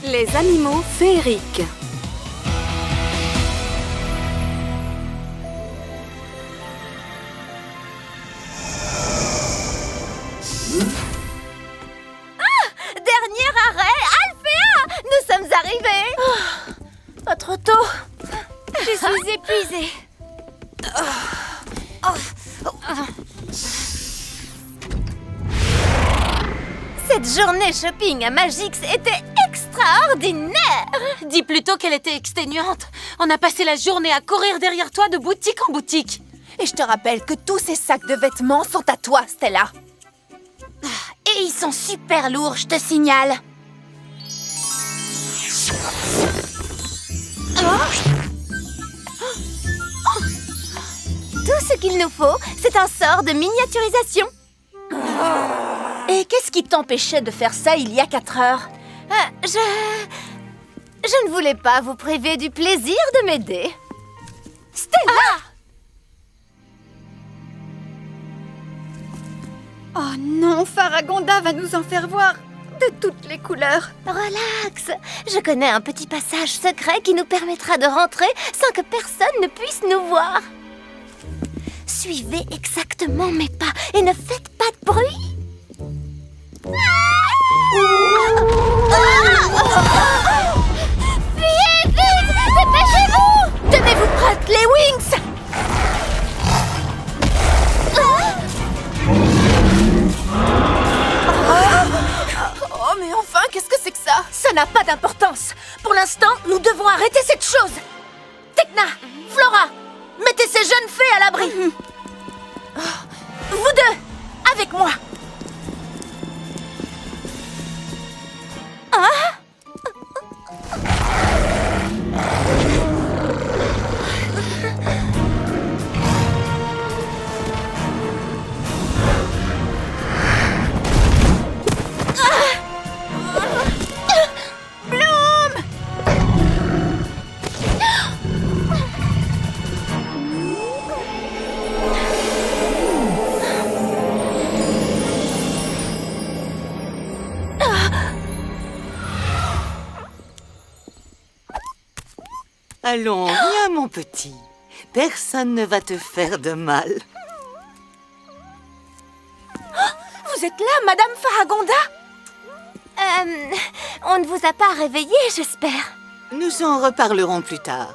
Les animaux féeriques. Dernier arrêt, Alphéa! Nous sommes arrivés! Pas trop tôt. Je suis épuisée. Cette journée shopping à Magix était extraordinaire! Dis plutôt qu'elle était exténuante. On a passé la journée à courir derrière toi de boutique en boutique. Et je te rappelle que tous ces sacs de vêtements sont à toi, Stella. Et ils sont super lourds, je te signale. Tout ce qu'il nous faut, c'est un sort de miniaturisation. Et qu'est-ce qui t'empêchait de faire ça il y a 4 heures? Je ne voulais pas vous priver du plaisir de m'aider. Stella! Oh non, Faragonda va nous en faire voir de toutes les couleurs. Relax, je connais un petit passage secret qui nous permettra de rentrer sans que personne ne puisse nous voir. Suivez exactement mes pas et ne faites pas de bruit. Fuyez vite! Dépêchez-vous! Tenez-vous prêtes, les Wings! Oh, mais enfin, qu'est-ce que c'est que ça? Ça n'a pas d'importance. Pour l'instant, nous devons arrêter cette chose. Tecna, Flora, mettez ces jeunes fées à l'abri. Vous deux, avec moi. Allons, viens mon petit. Personne ne va te faire de mal. Vous êtes là, Madame Faragonda? On ne vous a pas réveillé, j'espère. Nous en reparlerons plus tard.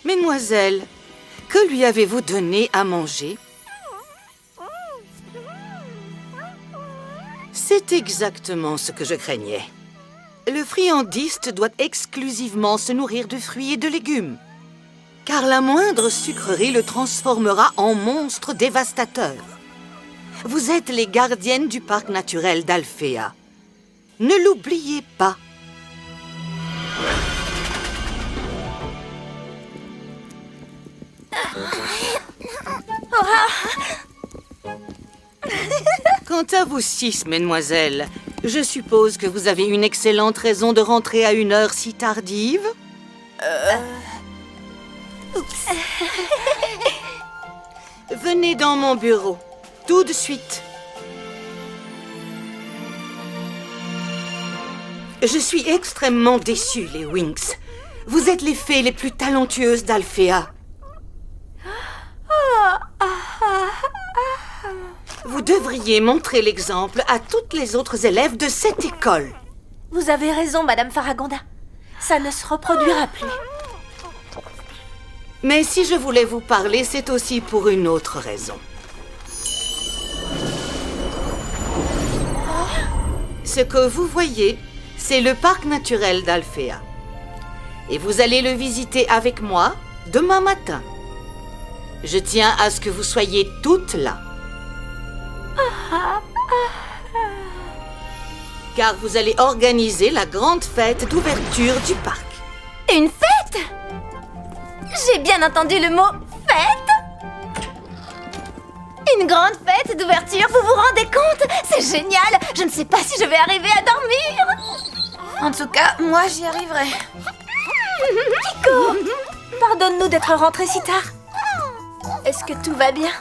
Mesdemoiselles, que lui avez-vous donné à manger? C'est exactement ce que je craignais. Le friandiste doit exclusivement se nourrir de fruits et de légumes. Car la moindre sucrerie le transformera en monstre dévastateur. Vous êtes les gardiennes du parc naturel d'Alphéa. Ne l'oubliez pas. Quant à vous 6, mesdemoiselles, je suppose que vous avez une excellente raison de rentrer à une heure si tardive. Venez dans mon bureau, tout de suite. Je suis extrêmement déçue, les Wings. Vous êtes les fées les plus talentueuses d'Alphéa. Vous devriez montrer l'exemple à toutes les autres élèves de cette école. Vous avez raison, Madame Faragonda. Ça ne se reproduira plus. Mais si je voulais vous parler, c'est aussi pour une autre raison. Ce que vous voyez, c'est le parc naturel d'Alphéa. Et vous allez le visiter avec moi demain matin. Je tiens à ce que vous soyez toutes là. Car vous allez organiser la grande fête d'ouverture du parc. Une fête? J'ai bien entendu le mot « fête ». Une grande fête d'ouverture, vous vous rendez compte? C'est génial! Je ne sais pas si je vais arriver à dormir. En tout cas, moi, j'y arriverai. Kiko, pardonne-nous d'être rentrés si tard. Est-ce que tout va bien?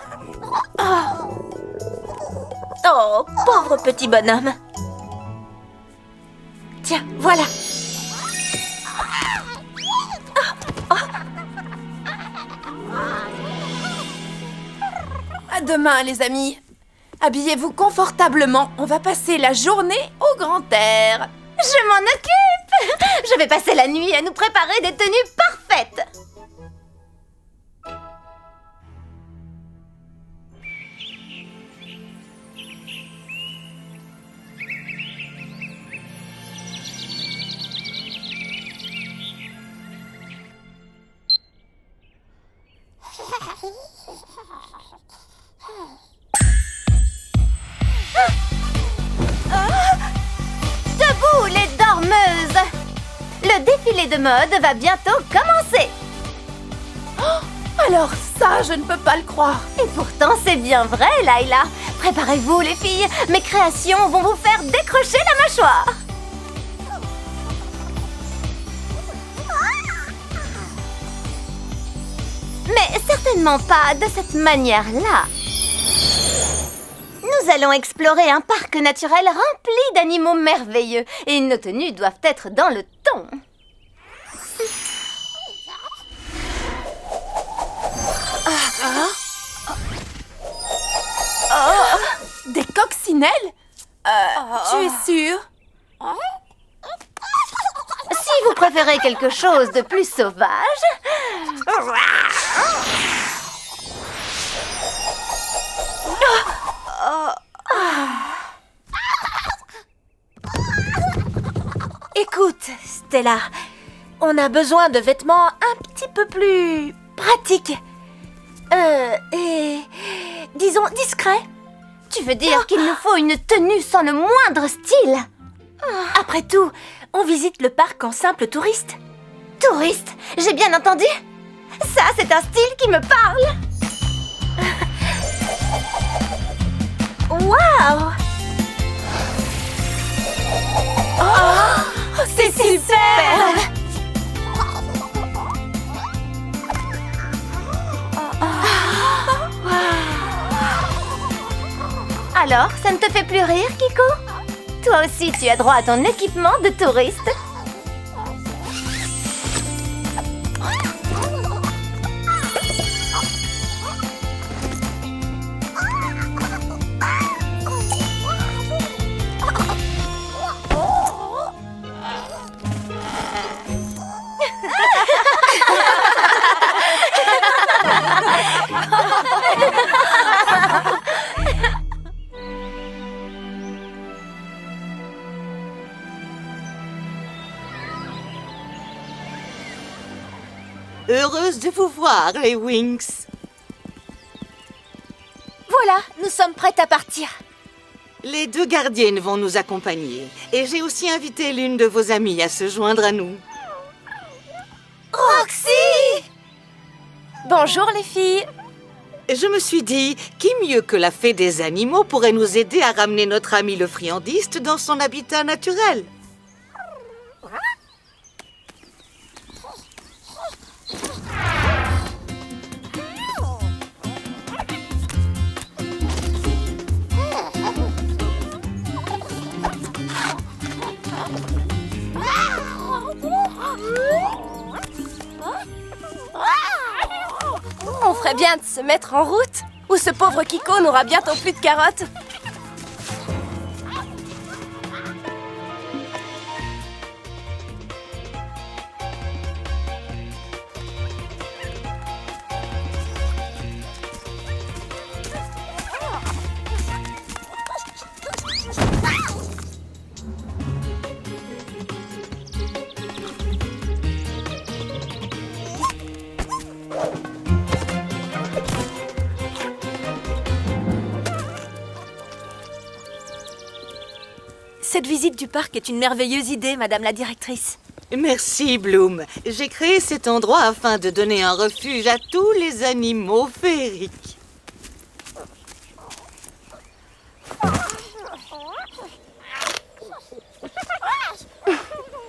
Oh, pauvre petit bonhomme. Tiens, voilà. À demain, les amis. Habillez-vous confortablement. On va passer la journée au grand air. Je m'en occupe. Je vais passer la nuit à nous préparer des tenues parfaites. Debout, les dormeuses! Le défilé de mode va bientôt commencer. Alors ça, je ne peux pas le croire. Et pourtant, c'est bien vrai, Layla. Préparez-vous, les filles. Mes créations vont vous faire décrocher la mâchoire. Mais certainement pas de cette manière-là. Nous allons explorer un parc naturel rempli d'animaux merveilleux et nos tenues doivent être dans le ton. Des coccinelles? Tu es sûre? Si vous préférez quelque chose de plus sauvage... Écoute, Stella, on a besoin de vêtements un petit peu plus pratiques. Et disons discrets. Tu veux dire qu'il nous faut une tenue sans le moindre style? Après tout, on visite le parc en simple touriste. Touriste, j'ai bien entendu? Ça, c'est un style qui me parle. Waouh! Oh, c'est super! Alors, ça ne te fait plus rire, Kiko? Toi aussi, tu as droit à ton équipement de touriste. Heureuse de vous voir, les Winx. Voilà, nous sommes prêtes à partir. Les 2 gardiennes vont nous accompagner. Et j'ai aussi invité l'une de vos amies à se joindre à nous. Roxy! Bonjour les filles. Je me suis dit, qui mieux que la fée des animaux pourrait nous aider à ramener notre ami le friandiste dans son habitat naturel? On ferait bien de se mettre en route, ou ce pauvre Kiko n'aura bientôt plus de carottes. Cette visite du parc est une merveilleuse idée, Madame la directrice. Merci, Bloom. J'ai créé cet endroit afin de donner un refuge à tous les animaux féeriques.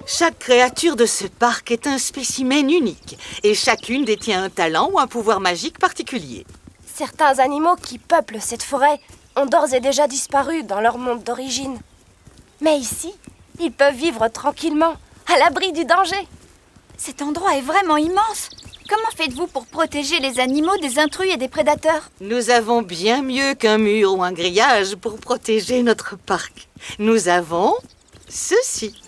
Chaque créature de ce parc est un spécimen unique et chacune détient un talent ou un pouvoir magique particulier. Certains animaux qui peuplent cette forêt ont d'ores et déjà disparu dans leur monde d'origine. Mais ici, Ils peuvent vivre tranquillement, à l'abri du danger. Cet endroit est vraiment immense. Comment faites-vous pour protéger les animaux des intrus et des prédateurs? Nous avons bien mieux qu'un mur ou un grillage pour protéger notre parc. Nous avons ceci.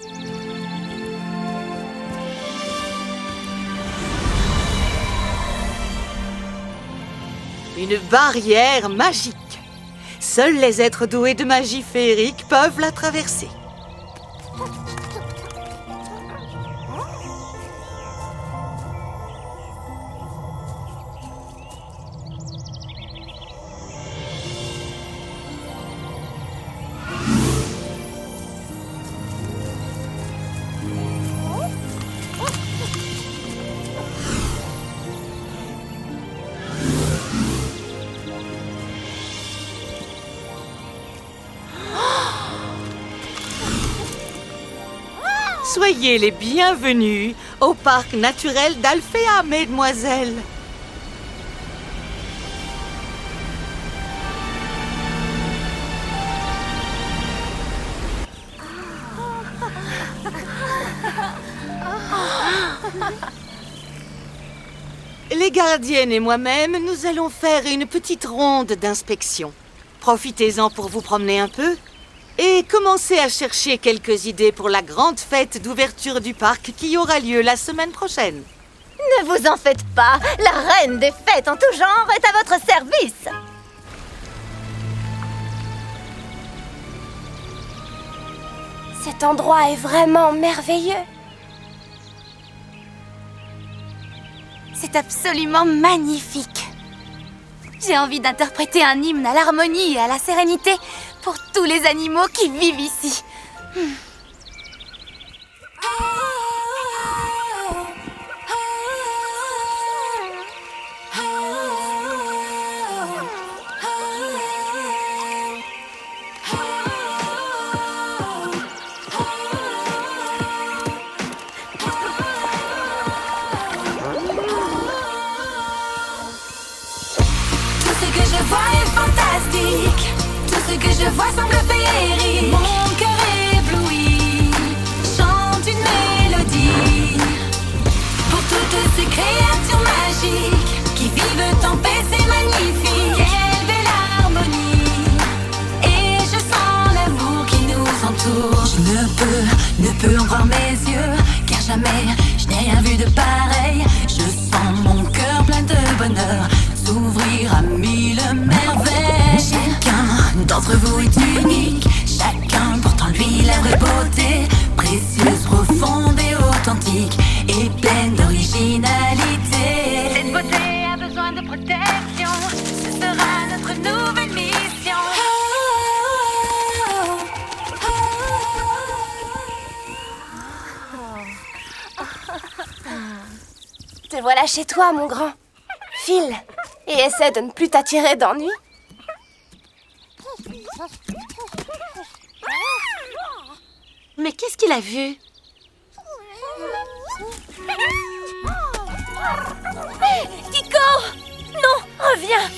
Une barrière magique. Seuls les êtres doués de magie féerique peuvent la traverser. Soyez les bienvenus au parc naturel d'Alfea, mesdemoiselles. Les gardiennes et moi-même, nous allons faire une petite ronde d'inspection. Profitez-en pour vous promener un peu. Et commencez à chercher quelques idées pour la grande fête d'ouverture du parc qui aura lieu la semaine prochaine. Ne vous en faites pas, la reine des fêtes en tout genre est à votre service. Cet endroit est vraiment merveilleux. C'est absolument magnifique. J'ai envie d'interpréter un hymne à l'harmonie et à la sérénité pour tous les animaux qui vivent ici. Que je vois semble féerique. Mon cœur ébloui chante une mélodie pour toutes ces créatures magiques qui vivent en paix, c'est magnifique. Quelle belle harmonie, et je sens l'amour qui nous entoure. Je ne peux en croire mes yeux, car jamais je n'ai rien vu de pareil. Je sens mon cœur plein de bonheur s'ouvrir à mille merveilles. Chacun d'entre vous est unique, chacun porte en lui la vraie beauté, précieuse, profonde et authentique, et pleine d'originalité. Cette beauté a besoin de protection, ce sera notre nouvelle mission. Te voilà chez toi, mon grand. File et essaie de ne plus t'attirer d'ennui. Mais qu'est-ce qu'il a vu? Kiko! Non, reviens!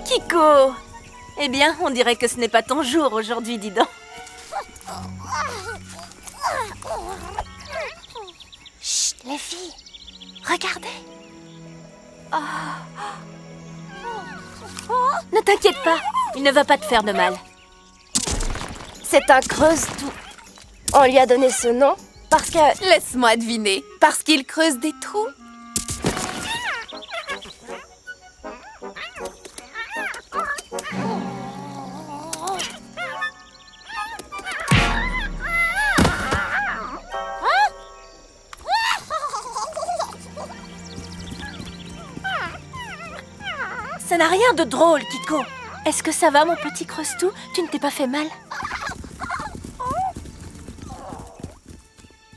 Kiko! Eh bien, on dirait que ce n'est pas ton jour aujourd'hui, dis donc. Chut, les filles, regardez. Ne t'inquiète pas, il ne va pas te faire de mal. C'est un creuse-tout. On lui a donné ce nom parce que... Laisse-moi deviner, parce qu'il creuse des trous. Ça n'a rien de drôle, Kiko. Est-ce que ça va, mon petit creuse-tout? Tu ne t'es pas fait mal?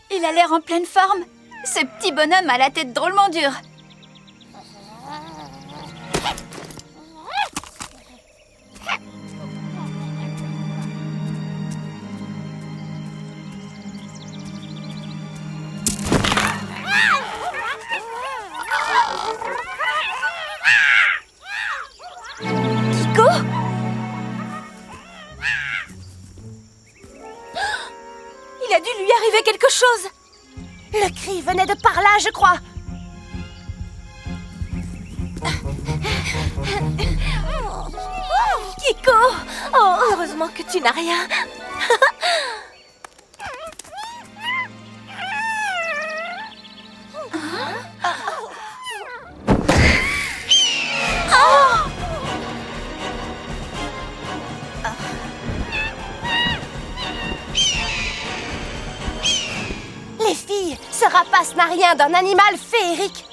Il a l'air en pleine forme. Ce petit bonhomme a la tête drôlement dure. a dû lui arriver quelque chose. Le cri venait de par là, je crois. Kiko! Oh, heureusement que tu n'as rien. Les filles, ce rapace n'a rien d'un animal féerique.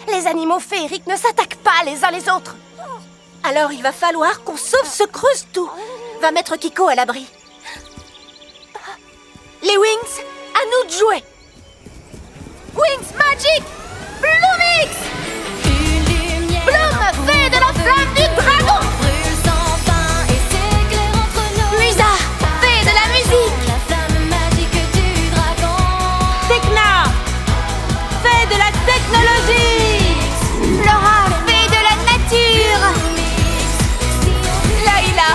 Les animaux féeriques ne s'attaquent pas les uns les autres. Alors il va falloir qu'on sauve ce creuse-tout. Va mettre Kiko à l'abri. Les Wings, à nous de jouer. Wings Magic! Bloomix! Bloom, fée de la flamme du dragon! Brûle sans fin et s'éclaire entre nous. Luisa, fée de la musique! La flamme magique du dragon. Tekna, fée de la technologie! Flora, fée de la nature. Laïla,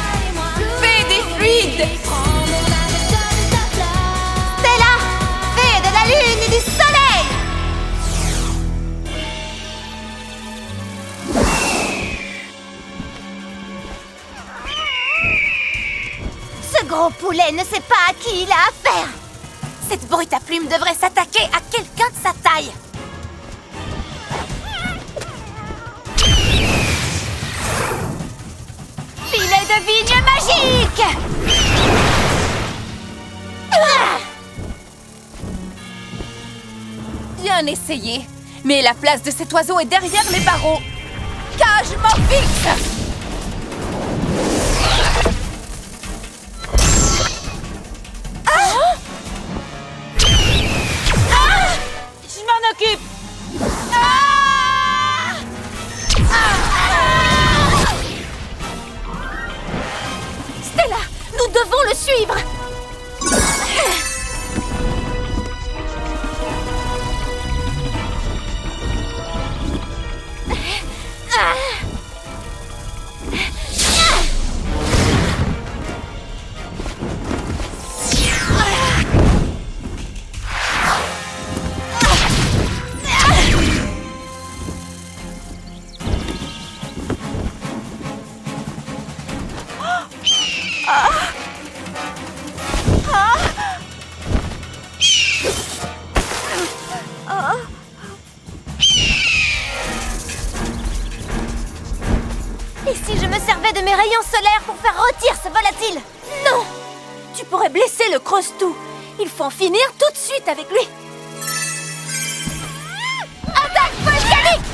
fée des fluides! Stella, fée de la lune et du soleil. Ce gros poulet ne sait pas à qui il a affaire. Cette brute à plumes devrait s'attaquer à quelqu'un de sa taille. Filet de vigne magique. Bien essayé. Mais la place de cet oiseau est derrière les barreaux. Cage Morphix! Je m'en occupe. Stella, nous devons le suivre. Et si je me servais de mes rayons solaires pour faire rôtir ce volatile? Non! Tu pourrais blesser le creuse-tout. Il faut en finir tout de suite avec lui. Attaque volcanique!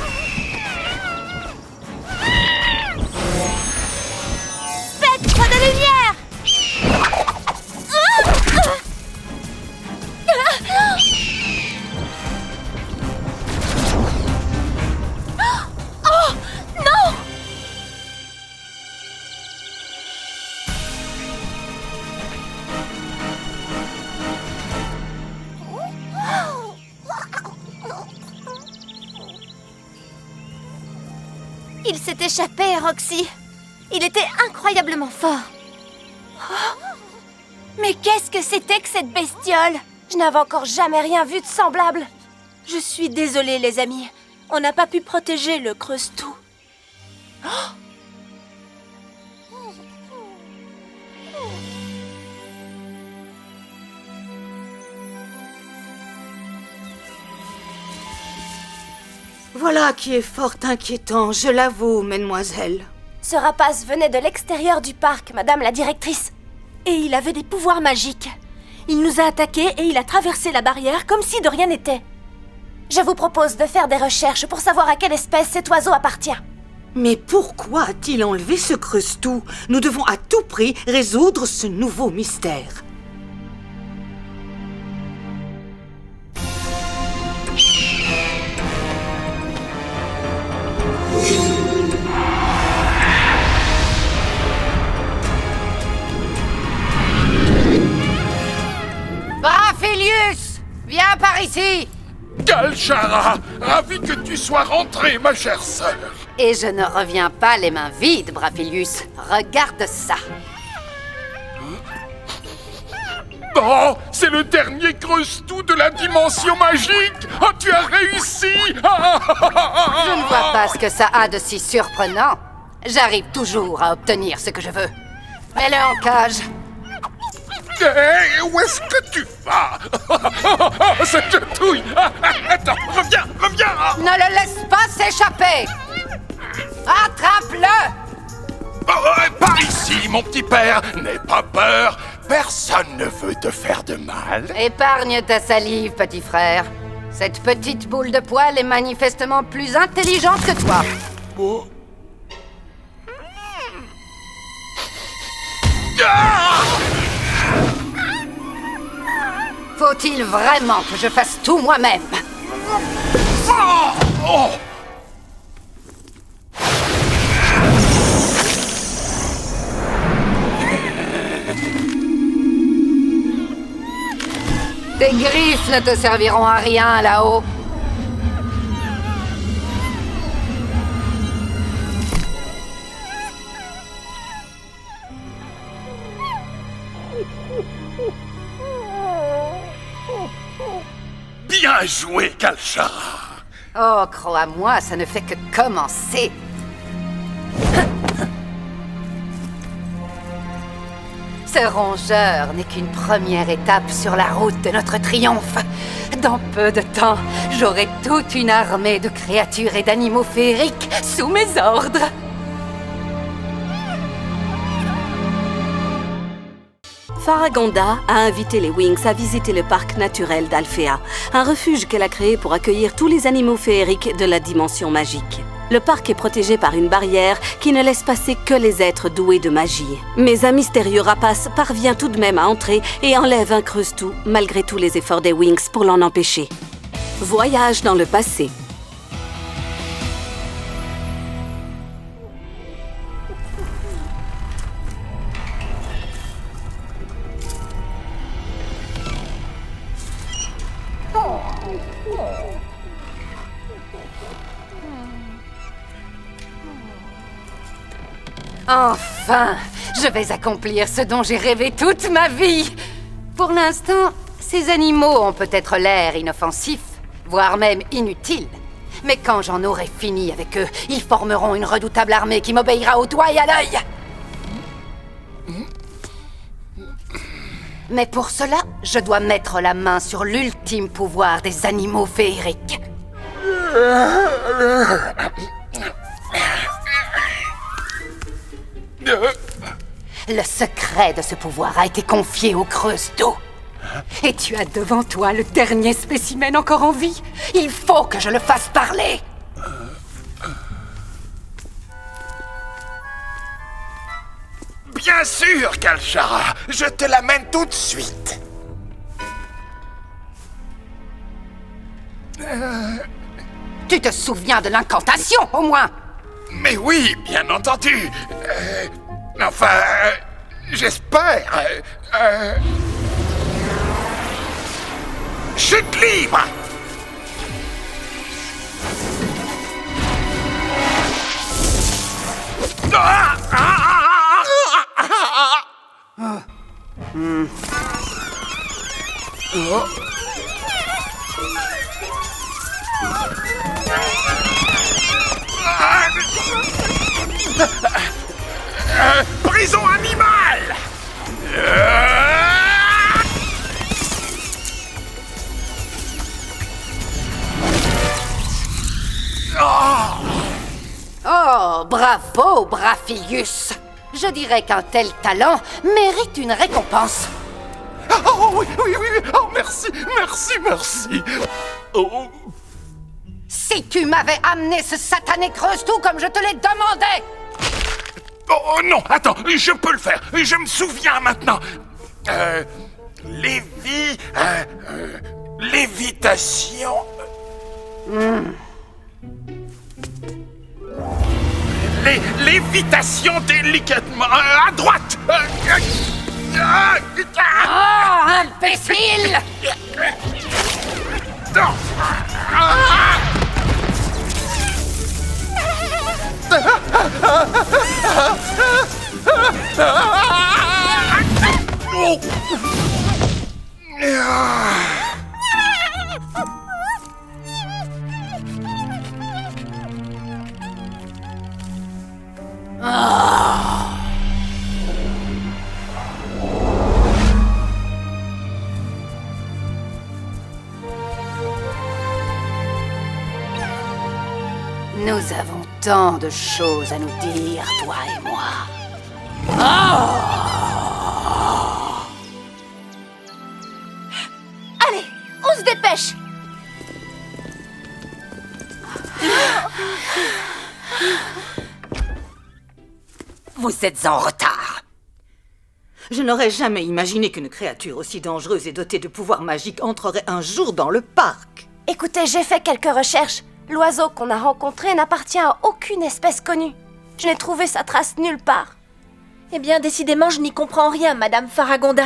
Spectre de lumière! Oh! Non! Il s'est échappé, Roxy. Il était incroyablement fort. Mais qu'est-ce que c'était que cette bestiole? Je n'avais encore jamais rien vu de semblable. Je suis désolée, les amis. On n'a pas pu protéger le creuse-tout. Voilà qui est fort inquiétant, je l'avoue, mademoiselle. Ce rapace venait de l'extérieur du parc, madame la directrice. Et il avait des pouvoirs magiques. Il nous a attaqués et il a traversé la barrière comme si de rien n'était. Je vous propose de faire des recherches pour savoir à quelle espèce cet oiseau appartient. Mais pourquoi a-t-il enlevé ce creuse-tout? Nous devons à tout prix résoudre ce nouveau mystère. Braphilius, viens par ici. Galchara, ravi que tu sois rentrée, ma chère sœur. Et je ne reviens pas les mains vides, Braphilius. Regarde ça. Oh, c'est le dernier creuse-tout de la dimension magique. Oh, tu as réussi. Je ne vois pas ce que ça a de si surprenant. J'arrive toujours à obtenir ce que je veux. Mets-le en cage. Hé, où est-ce que tu vas? Cette jetouille. Attends, reviens. Ne le laisse pas s'échapper. Attrape-le. Par ici, mon petit père. N'aie pas peur. Personne ne veut te faire de mal. Épargne ta salive, petit frère. Cette petite boule de poil est manifestement plus intelligente que toi. Faut-il vraiment que je fasse tout moi-même? Tes griffes ne te serviront à rien là-haut. Bien joué, Kalshara. Oh, crois-moi, ça ne fait que commencer. Ce rongeur n'est qu'une première étape sur la route de notre triomphe. Dans peu de temps, j'aurai toute une armée de créatures et d'animaux féeriques sous mes ordres. Faragonda a invité les Winx à visiter le parc naturel d'Alfea, un refuge qu'elle a créé pour accueillir tous les animaux féeriques de la dimension magique. Le parc est protégé par une barrière qui ne laisse passer que les êtres doués de magie. Mais un mystérieux rapace parvient tout de même à entrer et enlève un creuse-tout malgré tous les efforts des Winx pour l'en empêcher. Voyage dans le passé. Enfin, je vais accomplir ce dont j'ai rêvé toute ma vie. Pour l'instant, ces animaux ont peut-être l'air inoffensifs, voire même inutiles. Mais quand j'en aurai fini avec eux, ils formeront une redoutable armée qui m'obéira au doigt et à l'œil. Mais pour cela, je dois mettre la main sur l'ultime pouvoir des animaux féeriques. Le secret de ce pouvoir a été confié au creuse-tout. Et tu as devant toi le dernier spécimen encore en vie. Il faut que je le fasse parler. Bien sûr, Kalshara. Je te l'amène tout de suite. Tu te souviens de l'incantation, au moins? Mais oui, bien entendu. Enfin, j'espère. Chute libre. Prison animale. Oh, bravo, Brafilius. Je dirais qu'un tel talent mérite une récompense. Oh oui. Oh, merci. Oh. Si tu m'avais amené ce satané creuse-tout comme je te l'ai demandé! Oh non, attends, je peux le faire. Je me souviens maintenant. Lévitation. Lévitation délicatement à droite. Oh, imbécile! Oh. Nous avons tant de choses à nous dire, toi et moi. Allez, on se dépêche. Vous êtes en retard. Je n'aurais jamais imaginé qu'une créature aussi dangereuse et dotée de pouvoirs magiques entrerait un jour dans le parc. Écoutez, j'ai fait quelques recherches. L'oiseau qu'on a rencontré n'appartient à aucune espèce connue. Je n'ai trouvé sa trace nulle part. Eh bien, décidément, je n'y comprends rien, Madame Faragonda.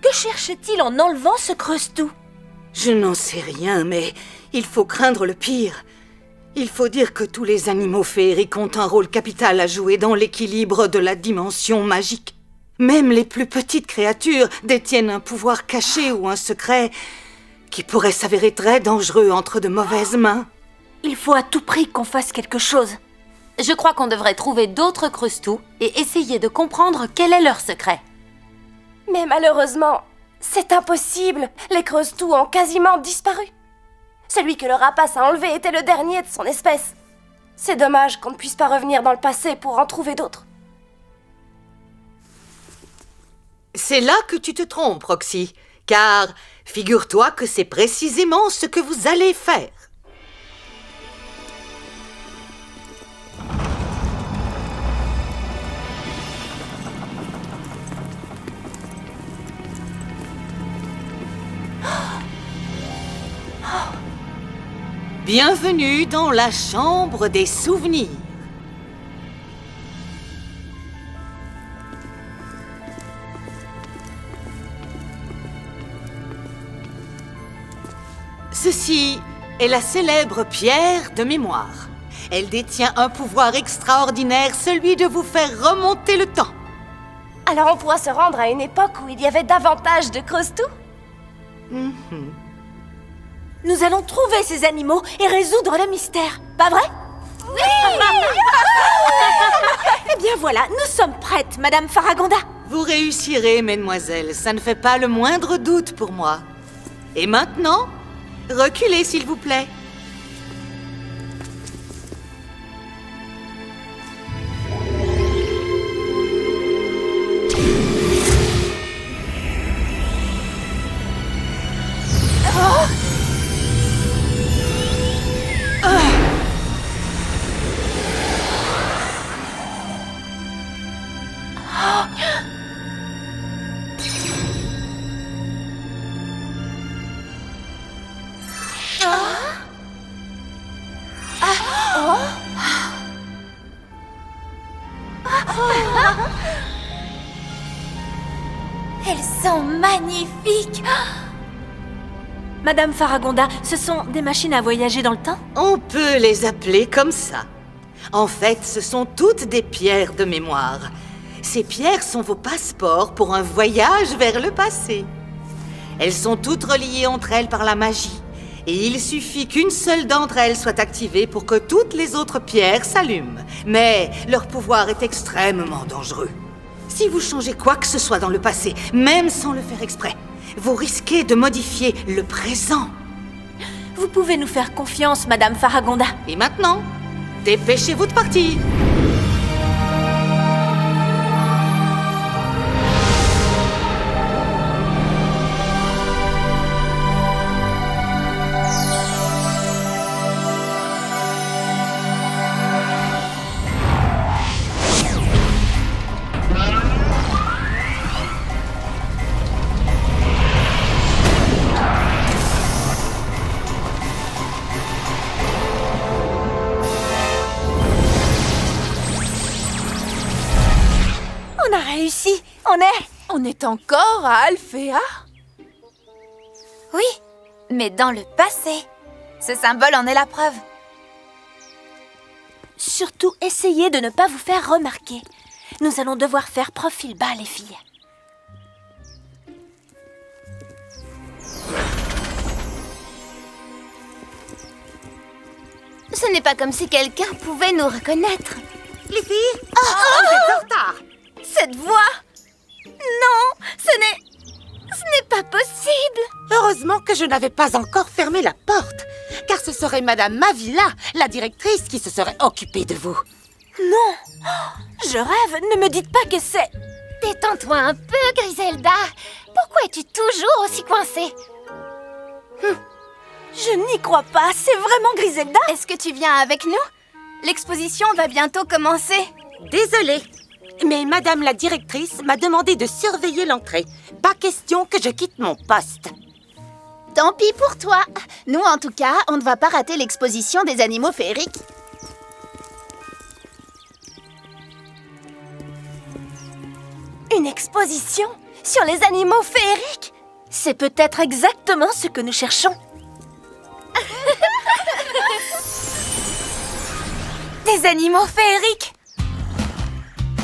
Que cherche-t-il en enlevant ce creustou? Je n'en sais rien, mais il faut craindre le pire. Il faut dire que tous les animaux féeriques ont un rôle capital à jouer dans l'équilibre de la dimension magique. Même les plus petites créatures détiennent un pouvoir caché ou un secret qui pourrait s'avérer très dangereux entre de mauvaises mains. Il faut à tout prix qu'on fasse quelque chose. Je crois qu'on devrait trouver d'autres creustous et essayer de comprendre quel est leur secret. Mais malheureusement, c'est impossible. Les creustous ont quasiment disparu. Celui que le rapace a enlevé était le dernier de son espèce. C'est dommage qu'on ne puisse pas revenir dans le passé pour en trouver d'autres. C'est là que tu te trompes, Roxy, car figure-toi que c'est précisément ce que vous allez faire. Bienvenue dans la chambre des souvenirs. Ceci est la célèbre pierre de mémoire. Elle détient un pouvoir extraordinaire, celui de vous faire remonter le temps. Alors on pourra se rendre à une époque où il y avait davantage de creustous? Nous allons trouver ces animaux et résoudre le mystère, pas vrai? Oui. Eh bien voilà, nous sommes prêtes, Madame Faragonda. Vous réussirez, mesdemoiselles, ça ne fait pas le moindre doute pour moi. Et maintenant, reculez s'il vous plaît. Elles sont magnifiques. Madame Faragonda, ce sont des machines à voyager dans le temps? On peut les appeler comme ça. En fait, ce sont toutes des pierres de mémoire. Ces pierres sont vos passeports pour un voyage vers le passé. Elles sont toutes reliées entre elles par la magie. Et il suffit qu'une seule d'entre elles soit activée pour que toutes les autres pierres s'allument. Mais leur pouvoir est extrêmement dangereux. Si vous changez quoi que ce soit dans le passé, même sans le faire exprès, vous risquez de modifier le présent. Vous pouvez nous faire confiance, Madame Faragonda. Et maintenant, dépêchez-vous de partir. On a réussi. On est encore à Alfea? Oui, mais dans le passé. Ce symbole en est la preuve. Surtout, essayez de ne pas vous faire remarquer. Nous allons devoir faire profil bas, les filles. Ce n'est pas comme si quelqu'un pouvait nous reconnaître. Les filles, vous êtes en retard. Cette voix... Non, ce n'est pas possible. Heureusement que je n'avais pas encore fermé la porte, car ce serait Madame Mavila, la directrice, qui se serait occupée de vous. Non, je rêve, ne me dites pas que c'est... Détends-toi un peu, Griselda. Pourquoi es-tu toujours aussi coincée? Je n'y crois pas, c'est vraiment Griselda? Est-ce que tu viens avec nous? L'exposition va bientôt commencer. Désolée, mais Madame la directrice m'a demandé de surveiller l'entrée. Pas question que je quitte mon poste. Tant pis pour toi. Nous, en tout cas, on ne va pas rater l'exposition des animaux féeriques. Une exposition sur les animaux féeriques? C'est peut-être exactement ce que nous cherchons. Des animaux féeriques!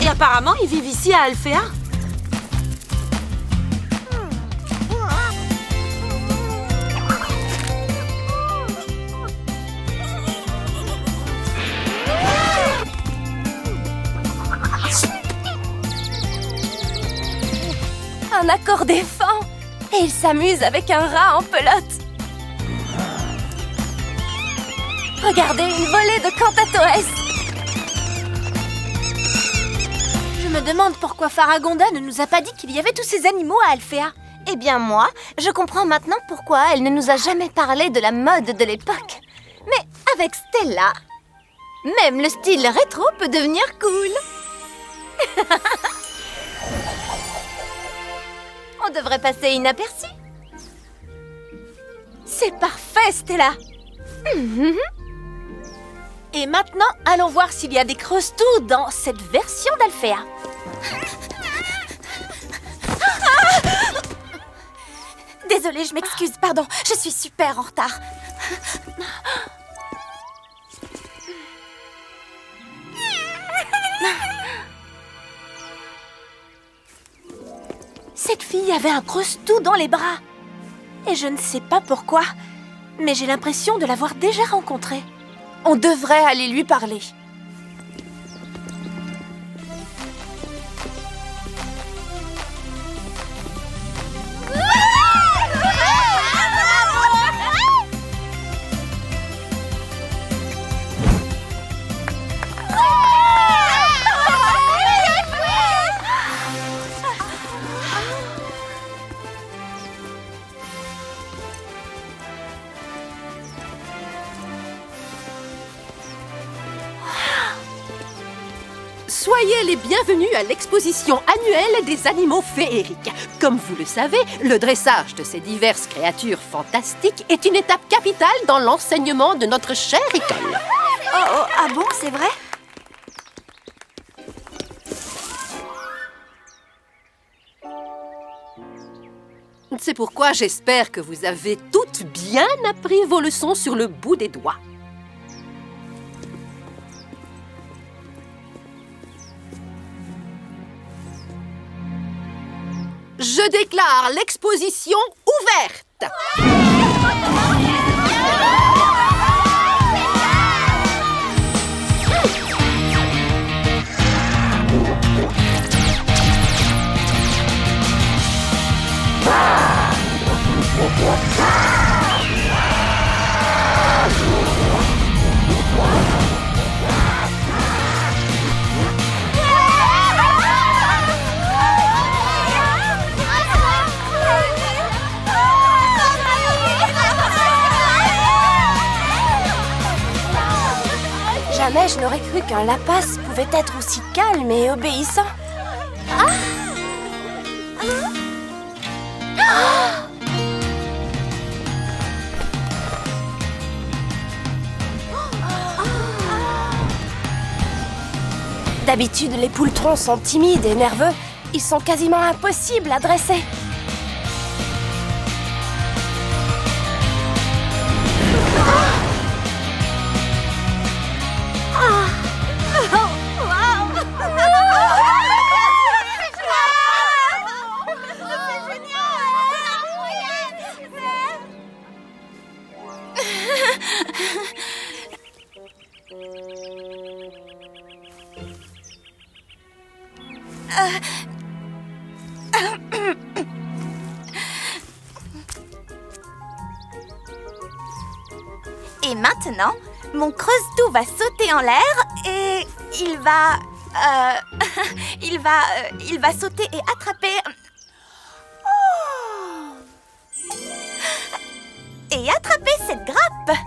Et apparemment, ils vivent ici à Alfea. Un accordéphone! Et il s'amuse avec un rat en pelote. Regardez, une volée de cantatoès! Je me demande pourquoi Faragonda ne nous a pas dit qu'il y avait tous ces animaux à Alfea. Eh bien moi, je comprends maintenant pourquoi elle ne nous a jamais parlé de la mode de l'époque. Mais avec Stella, même le style rétro peut devenir cool. On devrait passer inaperçu. C'est parfait, Stella! Et maintenant, allons voir s'il y a des creuse-tout dans cette version d'Alfea. Désolée, je m'excuse, pardon. Je suis super en retard. Cette fille avait un creuse-tout dans les bras. Et je ne sais pas pourquoi, mais j'ai l'impression de l'avoir déjà rencontrée. On devrait aller lui parler. Soyez les bienvenus à l'exposition annuelle des animaux féeriques. Comme vous le savez, le dressage de ces diverses créatures fantastiques est une étape capitale dans l'enseignement de notre chère école. Ah bon, c'est vrai? C'est pourquoi j'espère que vous avez toutes bien appris vos leçons sur le bout des doigts. Je déclare l'exposition ouverte. Jamais je n'aurais cru qu'un lapace pouvait être aussi calme et obéissant. D'habitude, les poultrons sont timides et nerveux. Ils sont quasiment impossibles à dresser. Et maintenant, mon creuse-tout va sauter en l'air et il va... il va sauter et attraper... Et attraper cette grappe.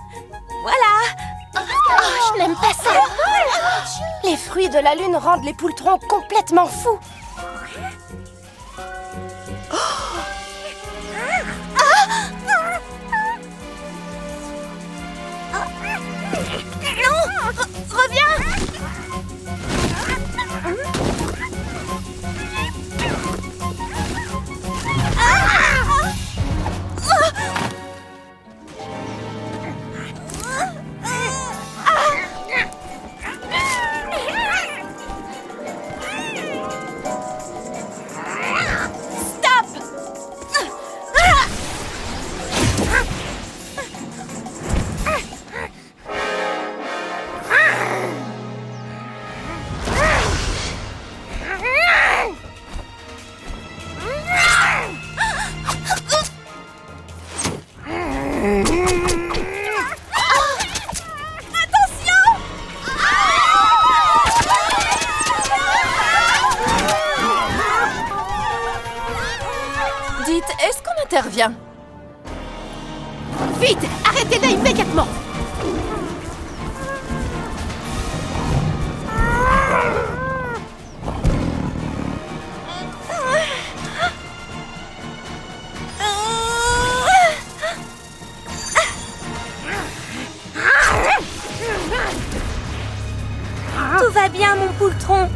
Voilà. Oh, je n'aime pas ça. Les fruits de la lune rendent les poultrons complètement fous. Non, reviens. Dites, est-ce qu'on intervient? Vite, arrêtez-la immédiatement! Tout va bien, mon poultron.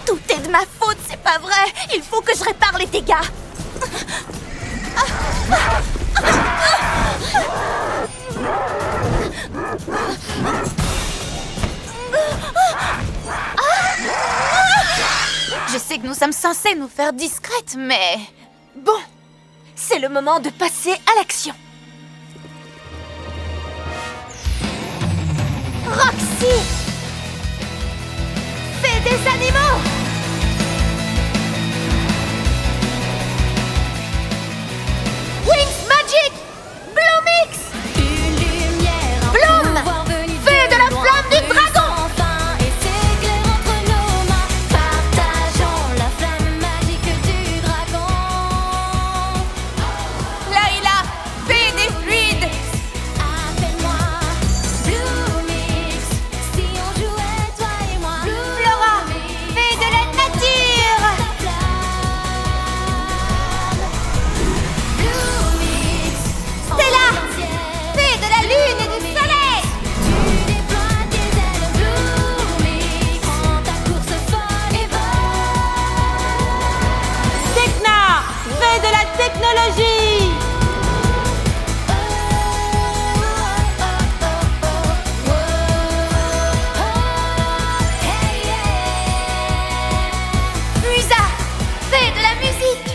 Tout est de ma faute, c'est pas vrai. Il faut que je répare les dégâts. Je sais que nous sommes censés nous faire discrètes, mais... Bon, c'est le moment de passer à l'action. Roxy! Fée des animaux! Wings Magic! Bloomix! Bloom! Fée de la flamme du dragon! Layla! Fée des fluides! Flora! Fée de la nature! Stella! Fée de la lune et du soleil! Tekna! Fée de la technologie! Musa! Fée de la musique!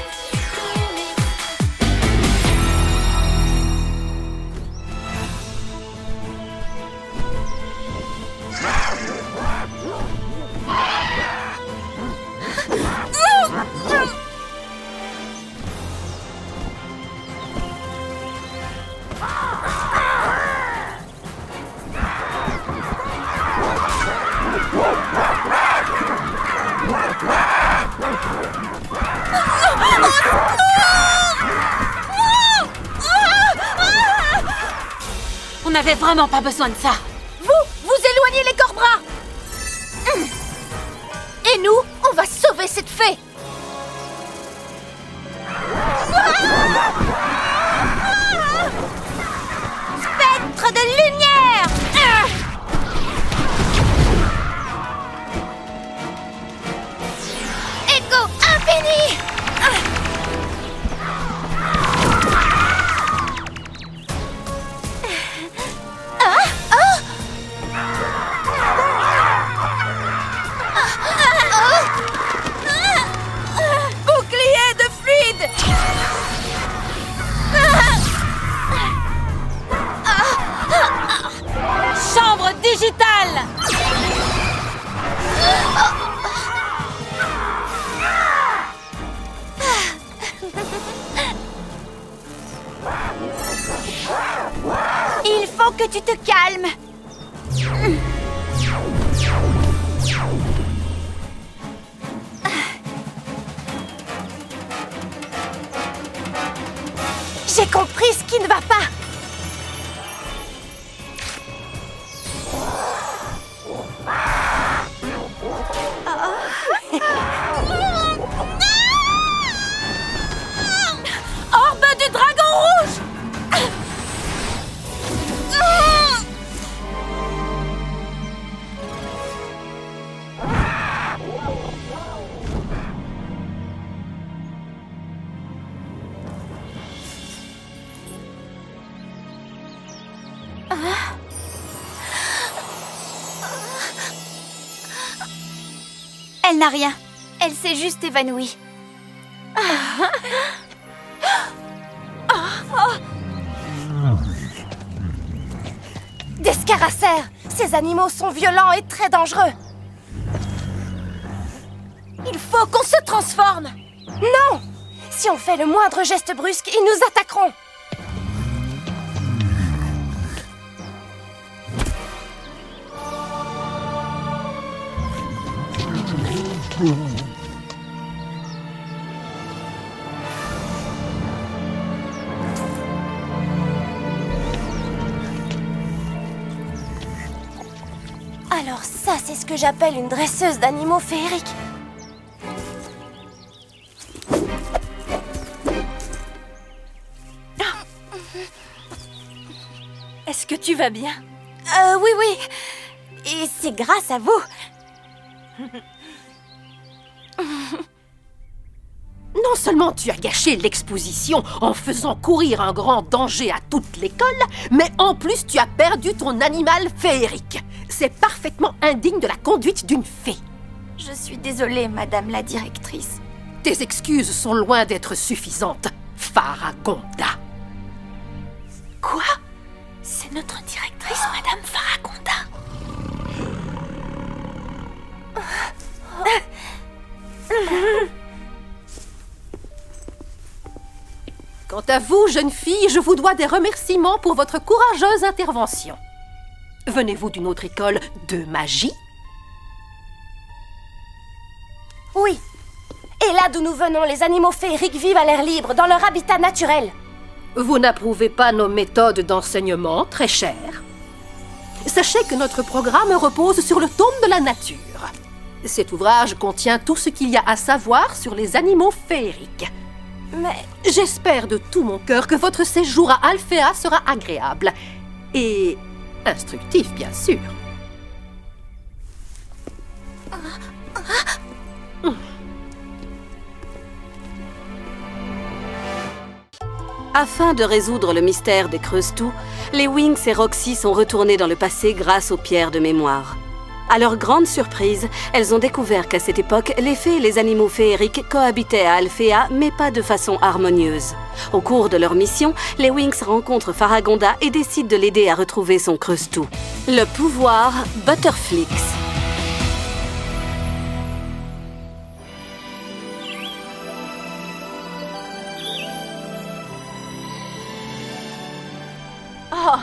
On n'avait vraiment pas besoin de ça. Vous éloignez les corbras! Et nous, on va sauver cette fée! Spectre de lumière! Écho infini! faut que tu te calmes. J'ai compris ce qui ne va pas. Orbe du dragon rouge! Elle n'a rien. Elle s'est juste évanouie. Des scaracères! Ces animaux sont violents et très dangereux. Il faut qu'on se transforme. Non! Si on fait le moindre geste brusque, ils nous attaqueront. Alors ça, c'est ce que j'appelle une dresseuse d'animaux féeriques. Est-ce que tu vas bien? Oui, oui. Et c'est grâce à vous. Non seulement tu as gâché l'exposition en faisant courir un grand danger à toute l'école, mais en plus tu as perdu ton animal féerique. C'est parfaitement indigne de la conduite d'une fée. Je suis désolée, madame la directrice. Tes excuses sont loin d'être suffisantes, Faragonda. Quoi? C'est notre directrice, madame Faragonda. Quant à vous, jeune fille, je vous dois des remerciements pour votre courageuse intervention. Venez-vous d'une autre école de magie? Oui. Et là d'où nous venons, les animaux féeriques vivent à l'air libre, dans leur habitat naturel. Vous n'approuvez pas nos méthodes d'enseignement, très chères. Sachez que notre programme repose sur le tome de la nature. Cet ouvrage contient tout ce qu'il y a à savoir sur les animaux féeriques. Mais J'espère de tout mon cœur que votre séjour à Alfea sera agréable. Et instructif, bien sûr. Afin de résoudre le mystère des Creusetoux, les Winx et Roxy sont retournés dans le passé grâce aux pierres de mémoire. À leur grande surprise, elles ont découvert qu'à cette époque, les fées et les animaux féeriques cohabitaient à Alfea, mais pas de façon harmonieuse. Au cours de leur mission, les Winx rencontrent Faragonda et décident de l'aider à retrouver son Creusetoux. Le pouvoir Butterflix. Oh,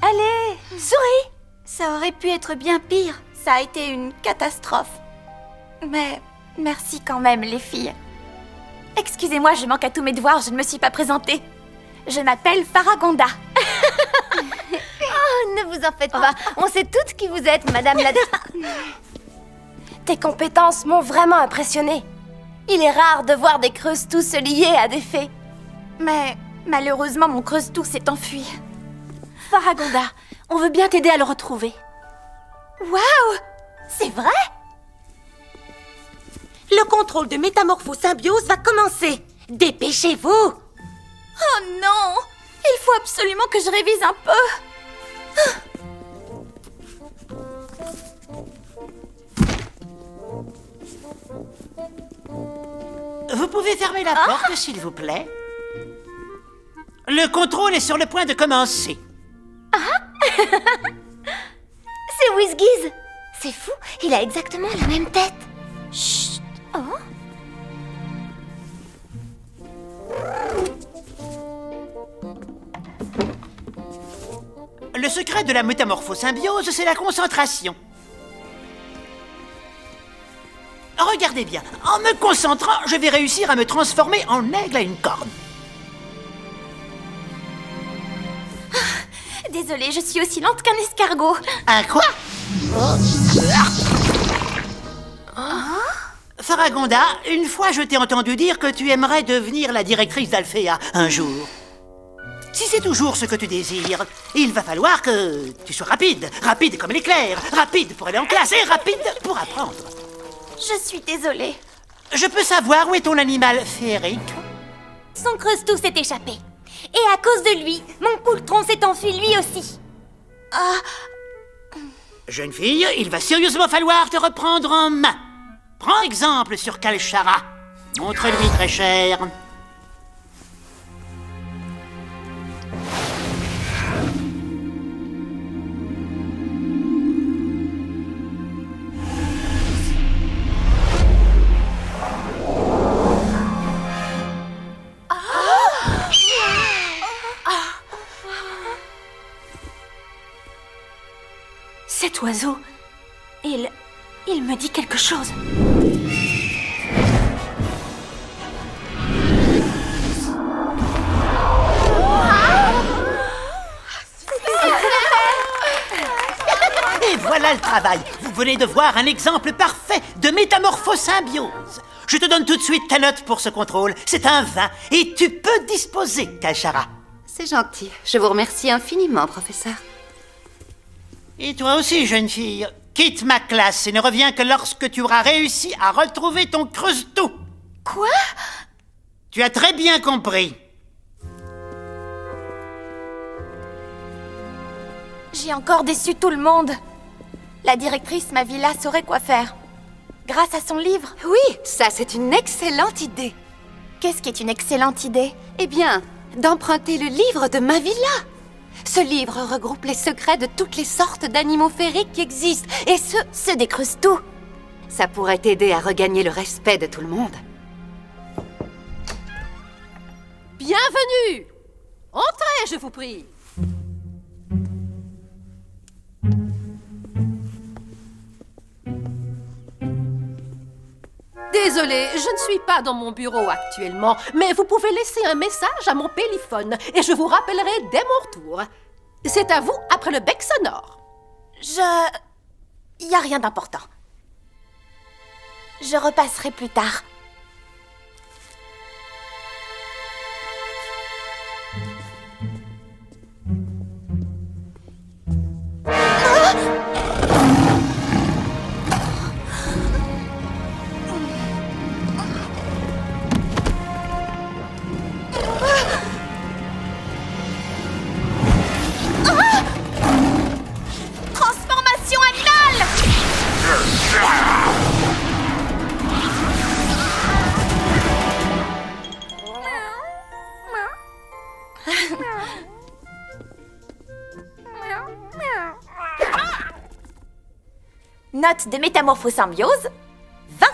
allez, souris. Ça aurait pu être bien pire. Ça a été une catastrophe. Mais merci quand même, les filles. Excusez-moi, je manque à tous mes devoirs, je ne me suis pas présentée. Je m'appelle Faragonda. Oh, ne vous en faites pas. On sait toutes qui vous êtes, madame la... tes compétences m'ont vraiment impressionnée. Il est rare de voir des Creusetoux se lier à des fées. Mais malheureusement, mon Creusetoux s'est enfui. Faragonda, on veut bien t'aider à le retrouver. Waouh! C'est vrai? Le contrôle de métamorphosymbiose va commencer. Dépêchez-vous! Oh non! Il faut absolument que je révise un peu. Vous pouvez fermer la porte, s'il vous plaît? Le contrôle est sur le point de commencer. C'est Whizgiz. C'est fou, il a exactement la même tête. Chut. Oh. Le Le secret de la métamorphosymbiose, c'est la concentration. Regardez bien, en me concentrant, je vais réussir à me transformer en aigle à une corne. Désolée, je suis aussi lente qu'un escargot. Un quoi? Faragonda, une fois je t'ai entendu dire que tu aimerais devenir la directrice d'Alfea un jour. Si c'est toujours ce que tu désires, il va falloir que tu sois rapide. Rapide comme l'éclair, rapide pour aller en classe et rapide pour apprendre. Je suis désolée. Je peux savoir où est ton animal féerique? Son creustou s'est échappé. Et à cause de lui, mon poultron s'est enfui lui aussi. Jeune fille, il va sérieusement falloir te reprendre en main. Prends exemple sur Kalshara. Montre-lui, très cher. Cet oiseau, il me dit quelque chose. Et voilà le travail. Vous venez de voir un exemple parfait de métamorphosymbiose. Je te donne tout de suite ta note pour ce contrôle. C'est un 20 et tu peux disposer, Kalshara. C'est gentil. Je vous remercie infiniment, professeur. Et toi aussi, jeune fille, quitte ma classe et ne reviens que lorsque tu auras réussi à retrouver ton creustou. Quoi? Tu as très bien compris. J'ai encore déçu tout le monde. La directrice Mavila saurait quoi faire. Grâce à son livre. Oui, ça c'est une excellente idée. Qu'est-ce qui est une excellente idée? Eh bien, d'emprunter le livre de Mavila. Ce livre regroupe les secrets de toutes les sortes d'animaux féeriques qui existent, et ceux des creustous. Ça pourrait t'aider à regagner le respect de tout le monde. Bienvenue! Entrez, je vous prie. Désolée, je ne suis pas dans mon bureau actuellement, mais vous pouvez laisser un message à mon péliphone et je vous rappellerai dès mon retour. C'est à vous après le bec sonore. Y a rien d'important. Je repasserai plus tard. Transformation animale! Note de métamorphosymbiose, 20.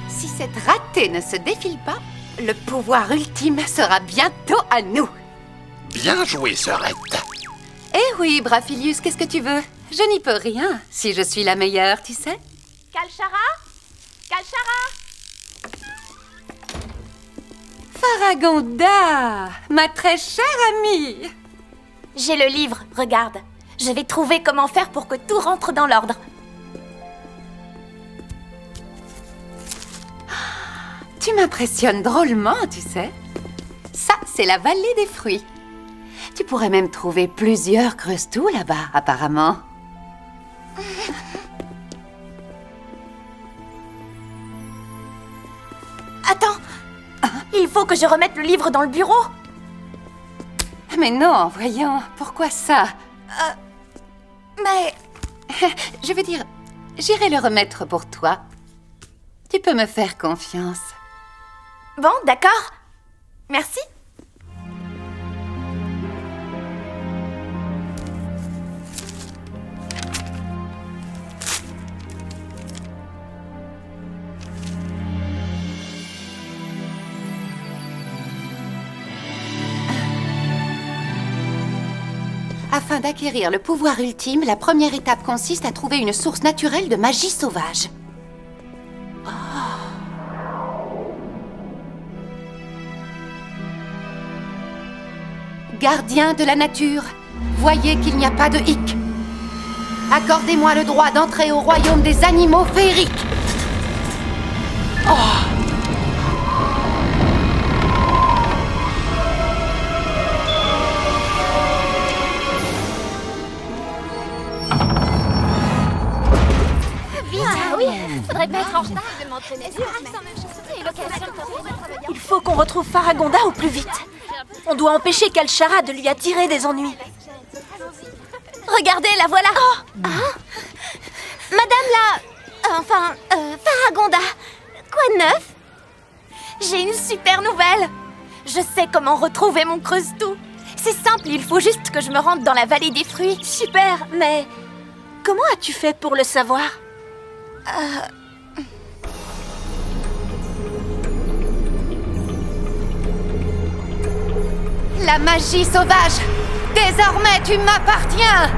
Si cette ratée ne se défile pas, le pouvoir ultime sera bientôt à nous. Bien joué, sœurette. Eh oui, Brafilius, qu'est-ce que tu veux? Je n'y peux rien, si je suis la meilleure, tu sais. Kalshara? Kalshara? Faragonda, ma très chère amie. J'ai le livre, regarde. Je vais trouver comment faire pour que tout rentre dans l'ordre. Tu m'impressionnes drôlement, tu sais. Ça, c'est la vallée des fruits. Tu pourrais même trouver plusieurs creustous là-bas, apparemment. Attends! Il faut que je remette le livre dans le bureau. Mais non, voyons, pourquoi ça? Mais... Je veux dire, j'irai le remettre pour toi. Tu peux me faire confiance. Bon, d'accord. Merci. Afin d'acquérir le pouvoir ultime, la première étape consiste à trouver une source naturelle de magie sauvage. Gardien de la nature, voyez qu'il n'y a pas de hic. Accordez-moi le droit d'entrer au royaume des animaux féeriques. Faudrait pas être en retard de m'entraîner. Il faut qu'on retrouve Faragonda au plus vite. On doit empêcher Kalshara de lui attirer des ennuis. Regardez, la voilà. Madame Faragonda. Quoi de neuf? J'ai une super nouvelle. Je sais comment retrouver mon creuse-tout. C'est simple, il faut juste que je me rende dans la vallée des fruits. Super, mais comment as-tu fait pour le savoir? La magie sauvage! Désormais, tu m'appartiens!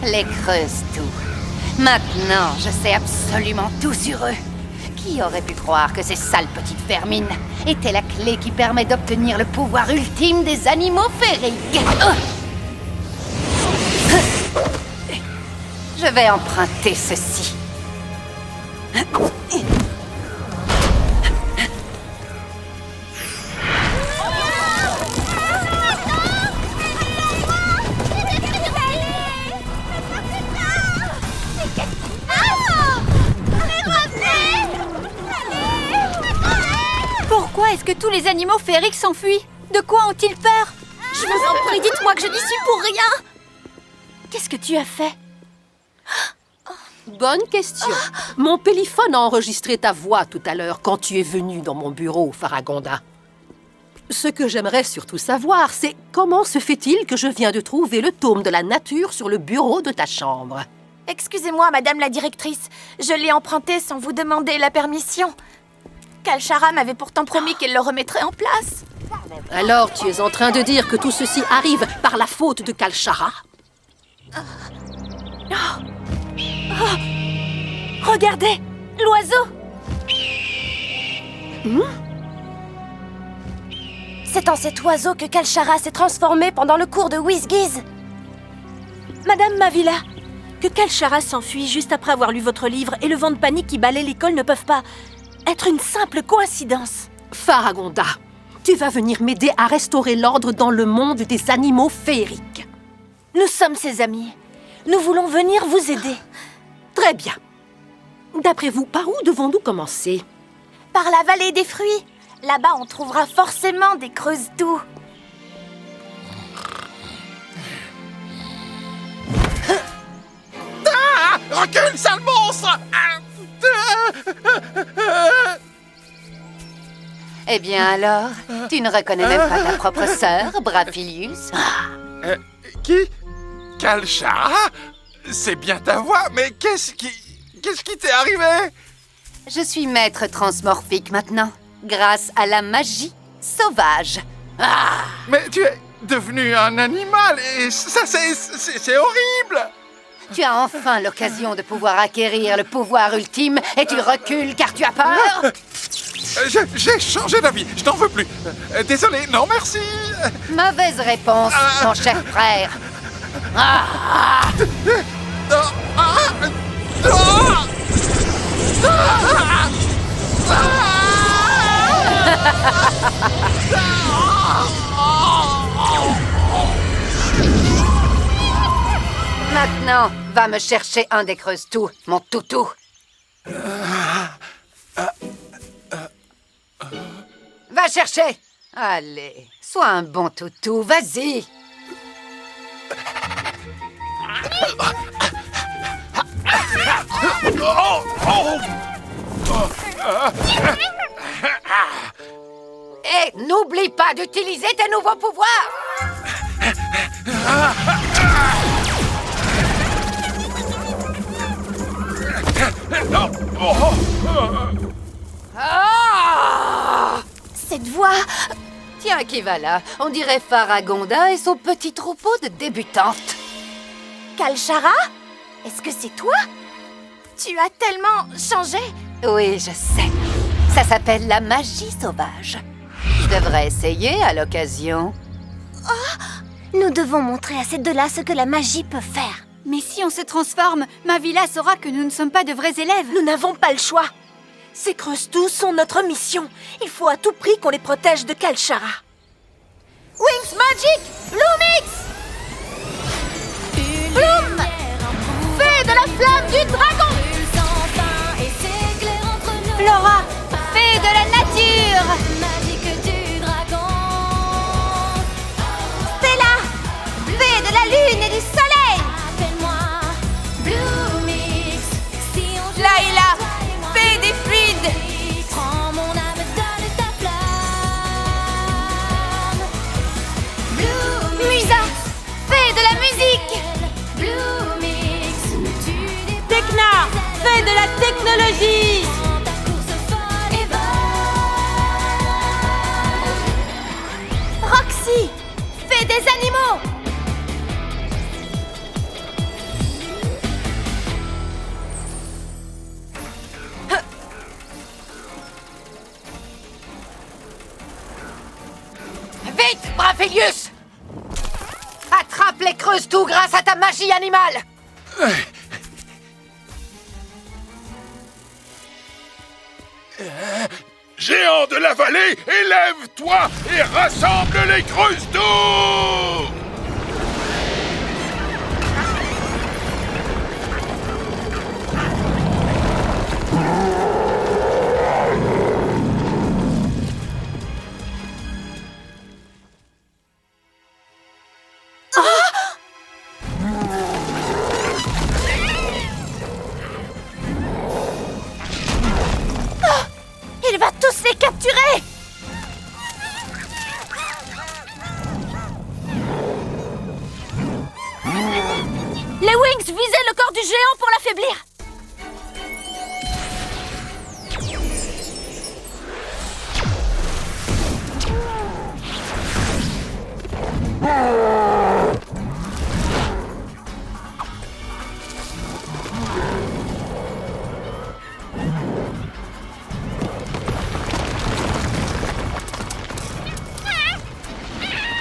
Les creuse-tout. Maintenant, je sais absolument tout sur eux. Qui aurait pu croire que ces sales petites vermines étaient la clé qui permet d'obtenir le pouvoir ultime des animaux féeriques? Je vais emprunter ceci. Pourquoi est-ce que tous les animaux féeriques s'enfuient? De quoi ont-ils peur? Je vous en prie, dites-moi que je n'y suis pour rien. Qu'est-ce que tu as fait? Bonne question. Mon péliphone a enregistré ta voix tout à l'heure quand tu es venu dans mon bureau, Faragonda. Ce que j'aimerais surtout savoir, c'est comment se fait-il que je viens de trouver le tome de la nature sur le bureau de ta chambre? Excusez-moi, madame la directrice. Je l'ai emprunté sans vous demander la permission. Kalshara m'avait pourtant promis qu'elle le remettrait en place. Alors, tu es en train de dire que tout ceci arrive par la faute de Kalshara? Regardez, l'oiseau. C'est en cet oiseau que Kalshara s'est transformé pendant le cours de Whizgiz. Madame Mavila, que Kalshara s'enfuit juste après avoir lu votre livre et le vent de panique qui balaie l'école ne peuvent pas être une simple coïncidence. Faragonda, tu vas venir m'aider à restaurer l'ordre dans le monde des animaux féeriques. Nous sommes ses amis. Nous voulons venir vous aider. Très bien. D'après vous, par où devons-nous commencer? Par la vallée des fruits. Là-bas, on trouvera forcément des creuse-tout. Ah! Recule, sale monstre! Eh bien alors, tu ne reconnais même pas ta propre sœur, Brafilius? Qui? Kalshara? C'est bien ta voix, mais qu'est-ce qui t'est arrivé? Je suis maître transmorphique maintenant, grâce à la magie sauvage. Mais tu es devenu un animal et ça, c'est horrible! Tu as enfin l'occasion de pouvoir acquérir le pouvoir ultime et tu recules car tu as peur? J'ai changé d'avis, je n'en veux plus. Désolé, non merci. Mauvaise réponse, mon cher frère. Maintenant, va me chercher un des creuse-tout, mon toutou. Va chercher. Allez, sois un bon toutou, vas-y. Et n'oublie pas d'utiliser tes nouveaux pouvoirs. Cette voix... Tiens, qui va là? On dirait Faragonda et son petit troupeau de débutantes. Kalshara? Est-ce que c'est toi? Tu as tellement changé. Oui, je sais. Ça s'appelle la magie sauvage. Je devrais essayer à l'occasion. Nous devons montrer à ces deux-là ce que la magie peut faire. Mais si on se transforme, Mavila saura que nous ne sommes pas de vrais élèves. Nous n'avons pas le choix. Ces creuse-tout sont notre mission. Il faut à tout prix qu'on les protège de Kalshara. Wings Magic! Bloomix! Bloom! Fée de la flamme du dragon! Flora! Fée de la nature! Stella! Fée de la lune et du soleil! Layla! Fée des fluides! Musa! Fée de la musique! Tekna, fée de la technologie. Roxy! Fée des animaux! Vite, Brafelius! Attrape les creuse-tout grâce à ta magie animale! Géant de la vallée, élève-toi et rassemble les creuse-tout! Il va tous les capturer! Les Wings visaient le corps du géant pour l'affaiblir!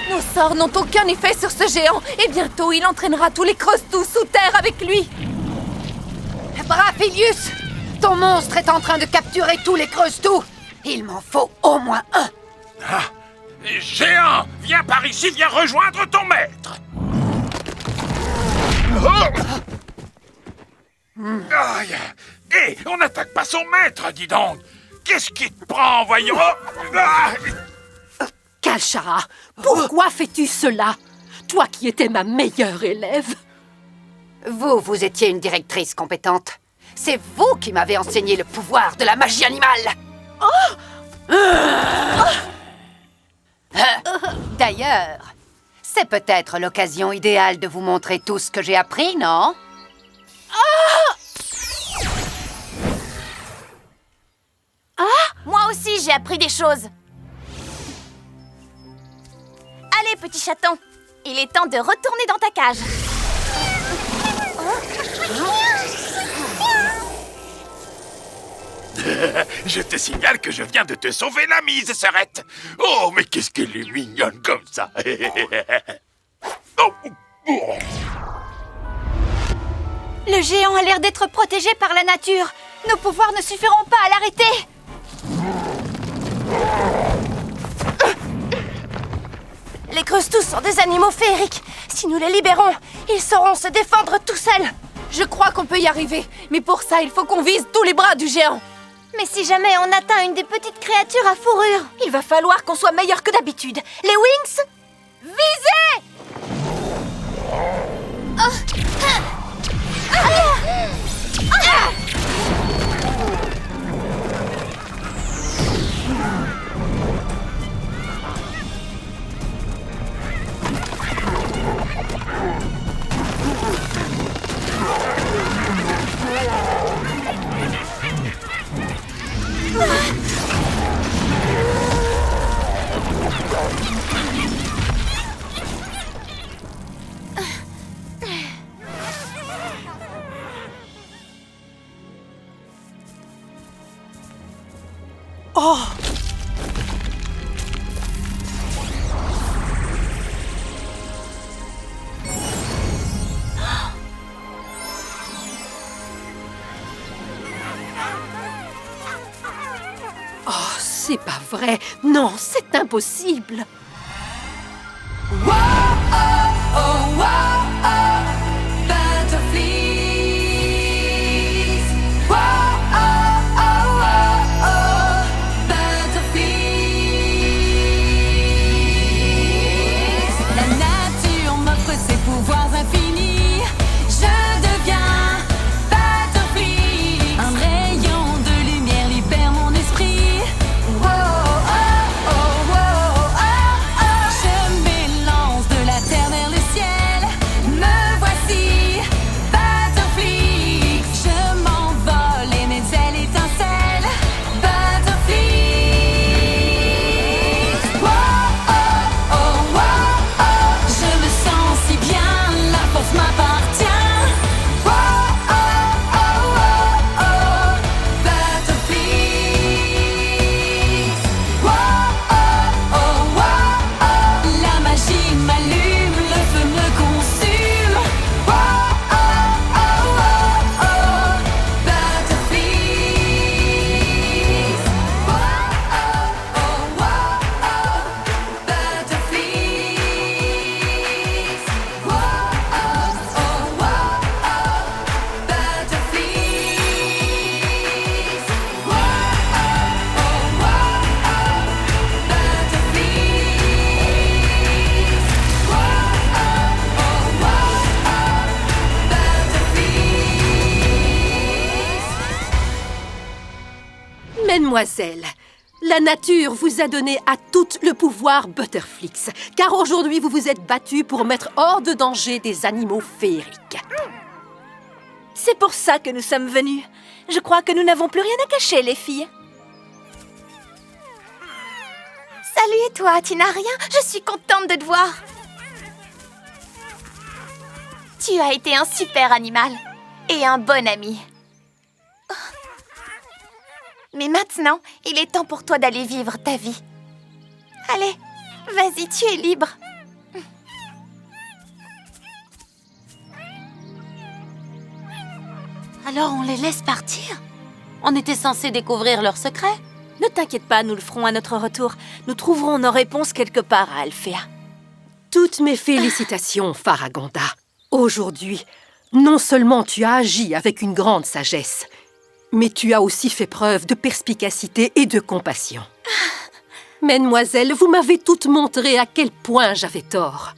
Nos sorts n'ont aucun effet sur ce géant. Et bientôt, il entraînera tous les creuse-tout sous terre avec lui. Brafelius! Ton monstre est en train de capturer tous les creuse-tout! Il m'en faut au moins un! Ah, géant, viens par ici, viens rejoindre ton maître! Aïe. Hé, on n'attaque pas son maître, dis donc! Qu'est-ce qui te prend, voyons? Ah. Kalshara, pourquoi fais-tu cela? Toi qui étais ma meilleure élève. Vous étiez une directrice compétente. C'est vous qui m'avez enseigné le pouvoir de la magie animale. D'ailleurs, c'est peut-être l'occasion idéale de vous montrer tout ce que j'ai appris, non? Moi aussi, j'ai appris des choses. Allez, petit chaton, il est temps de retourner dans ta cage. Je te signale que je viens de te sauver la mise, sœurette. Oh, mais qu'est-ce qu'elle est mignonne comme ça. Oh. Le géant a l'air d'être protégé par la nature. Nos pouvoirs ne suffiront pas à l'arrêter. Les Creuse-Tous sont des animaux féeriques. Si nous les libérons, ils sauront se défendre tout seuls. Je crois qu'on peut y arriver, mais pour ça, il faut qu'on vise tous les bras du géant. Mais si jamais on atteint une des petites créatures à fourrure, Il va falloir qu'on soit meilleur que d'habitude. Les Wings, visez! Oh, c'est pas vrai. Non, c'est impossible. La nature m'offre ses pouvoirs infinis. Je deviens Butterfly. Un rayon de lumière libère mon esprit. Je m'élance de la terre vers le ciel. Me voici, Butterfly. Je m'envole et mes ailes étincellent. Butterfly. Je me sens si bien, la force m'appartient. La magie m'allume, le feu me consume. Mademoiselle, la nature vous a donné à toutes le pouvoir Butterflix, car aujourd'hui vous vous êtes battue pour mettre hors de danger des animaux féeriques. C'est pour ça que nous sommes venus. Je crois que nous n'avons plus rien à cacher, les filles. salut et toi, tu n'as rien? Je suis contente de te voir. Tu as été un super animal et un bon ami. Mais maintenant, il est temps pour toi d'aller vivre ta vie. Allez, vas-y, tu es libre. Alors on les laisse partir? On était censé découvrir leurs secrets. Ne t'inquiète pas, nous le ferons à notre retour. Nous trouverons nos réponses quelque part à Alfea. Toutes mes félicitations, Faragonda. Aujourd'hui, non seulement tu as agi avec une grande sagesse, mais tu as aussi fait preuve de perspicacité et de compassion. Mesdemoiselles, vous m'avez toutes montré à quel point j'avais tort.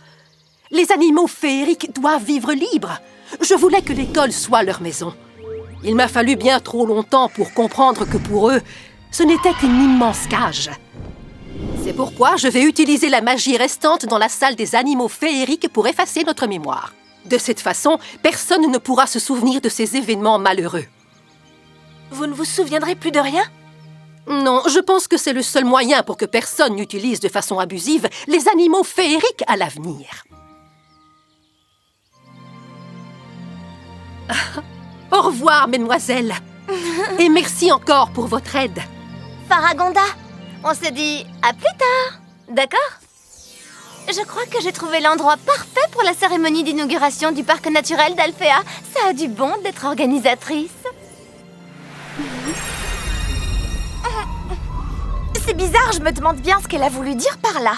Les animaux féeriques doivent vivre libres. Je voulais que l'école soit leur maison. Il m'a fallu bien trop longtemps pour comprendre que pour eux, ce n'était qu'une immense cage. C'est pourquoi je vais utiliser la magie restante dans la salle des animaux féeriques pour effacer notre mémoire. De cette façon, personne ne pourra se souvenir de ces événements malheureux. Vous ne vous souviendrez plus de rien? Non, je pense que c'est le seul moyen pour que personne n'utilise de façon abusive les animaux féeriques à l'avenir. Au revoir, mesdemoiselles. Et merci encore pour votre aide. Faragonda, on se dit à plus tard, d'accord? Je crois que j'ai trouvé l'endroit parfait pour la cérémonie d'inauguration du parc naturel d'Alfea. Ça a du bon d'être organisatrice. c'est bizarre, je me demande bien ce qu'elle a voulu dire par là.